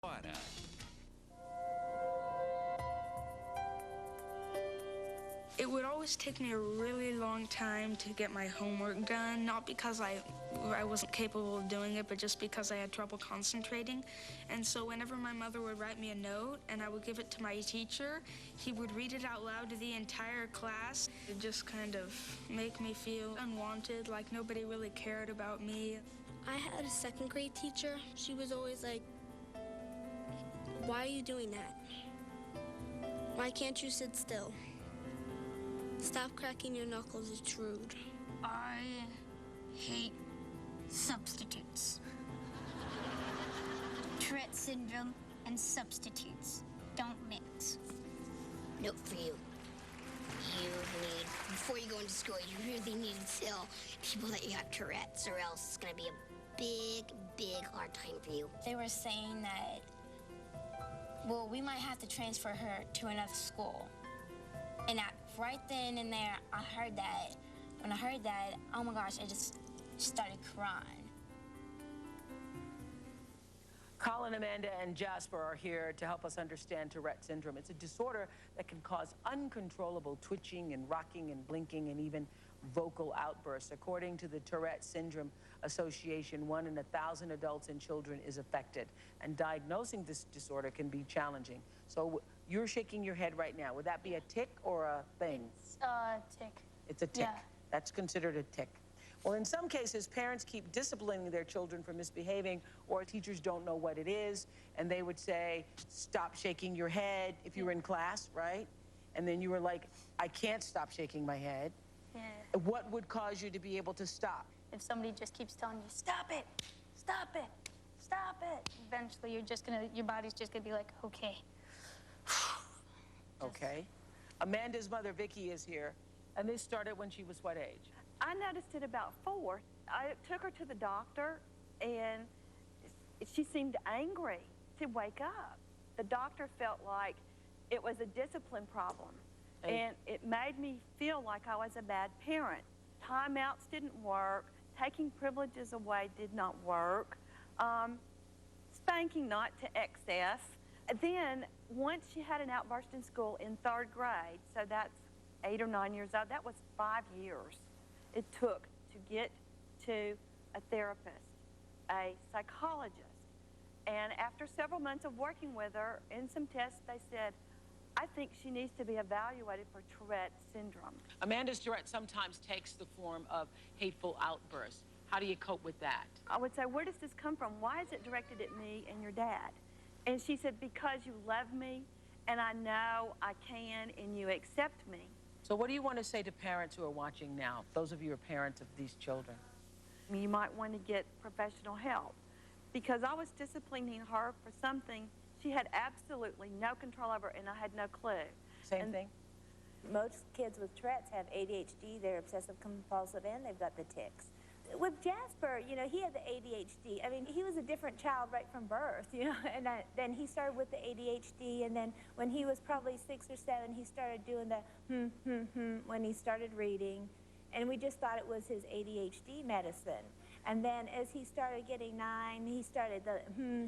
Hora. It would always take me a really long time to get my homework done, not because I wasn't capable of doing it, but just because I had trouble concentrating. And so whenever my mother would write me a note and I would give it to my teacher, he would read it out loud to the entire class. It just kind of make me feel unwanted, like nobody really cared about me. I had a second grade teacher. She was always like, "Why are you doing that? Why can't you sit still? Stop cracking your knuckles, it's rude." I hate substitutes. Tourette syndrome and substitutes don't mix. Note for you. You need, before you go into school, you really need to tell people that you have Tourette's, or else it's going to be a big hard time for you. They were saying that, well, we might have to transfer her to another school. And right then and there, I heard that. When I heard that, oh my gosh, I just started crying. Colin, Amanda, and Jasper are here to help us understand Tourette syndrome. It's a disorder that can cause uncontrollable twitching and rocking and blinking and even vocal outbursts. According to the Tourette Syndrome Association, 1 in 1,000 adults and children is affected, and diagnosing this disorder can be challenging. So you're shaking your head right now. Would that be a tic or a thing? It's a tick. It's a tic. Yeah. That's considered a tic. Well, in some cases, parents keep disciplining their children for misbehaving, or teachers don't know what it is, and they would say, "Stop shaking your head," if you were in class, right? And then you were like, "I can't stop shaking my head." Yeah. What would cause you to be able to stop? If somebody just keeps telling you, "Stop it, stop it, stop it," eventually your body's just gonna be like, okay. Okay. Amanda's mother, Vicky, is here. And this started when she was what age? I noticed it about 4. I took her to the doctor, and she seemed angry. She said, "Wake up." The doctor felt like it was a discipline problem, and it made me feel like I was a bad parent. Timeouts didn't work. Taking privileges away did not work. Spanking not to excess. Then, once she had an outburst in school in 3rd grade, so that's 8 or 9 years old, that was 5 years it took to get to a therapist, a psychologist. And after several months of working with her, in some tests, they said, "I think she needs to be evaluated for Tourette syndrome." Amanda's Tourette sometimes takes the form of hateful outbursts. How do you cope with that? I would say, "Where does this come from? Why is it directed at me and your dad?" And she said, "Because you love me, and I know I can, and you accept me." So what do you want to say to parents who are watching now, those of you who are parents of these children? You might want to get professional help, because I was disciplining her for something she had absolutely no control over, and I had no clue. Same thing? Most kids with Tourette's have ADHD, they're obsessive compulsive, and they've got the tics. With Jasper, you know, he had the ADHD. I mean, he was a different child right from birth, you know, and then he started with the ADHD, and then when he was probably 6 or 7, he started doing the when he started reading, and we just thought it was his ADHD medicine. And then as he started getting 9, he started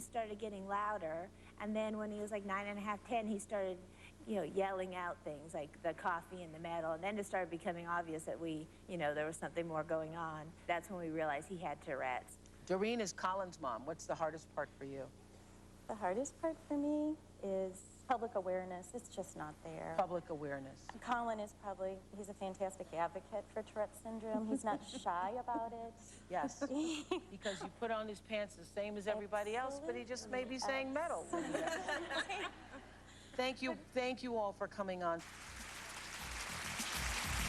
started getting louder, and then when he was like 9 and a half, 10, he started, you know, yelling out things like the coffee and the metal, and then it started becoming obvious that there was something more going on. That's when we realized he had Tourette's. Doreen is Colin's mom. What's the hardest part for you? The hardest part for me is public awareness. It's just not there. Public awareness. Colin is he's a fantastic advocate for Tourette syndrome. He's not shy about it. Yes, because you put on his pants the same as everybody else, but he just may be saying metal. Thank you all for coming on.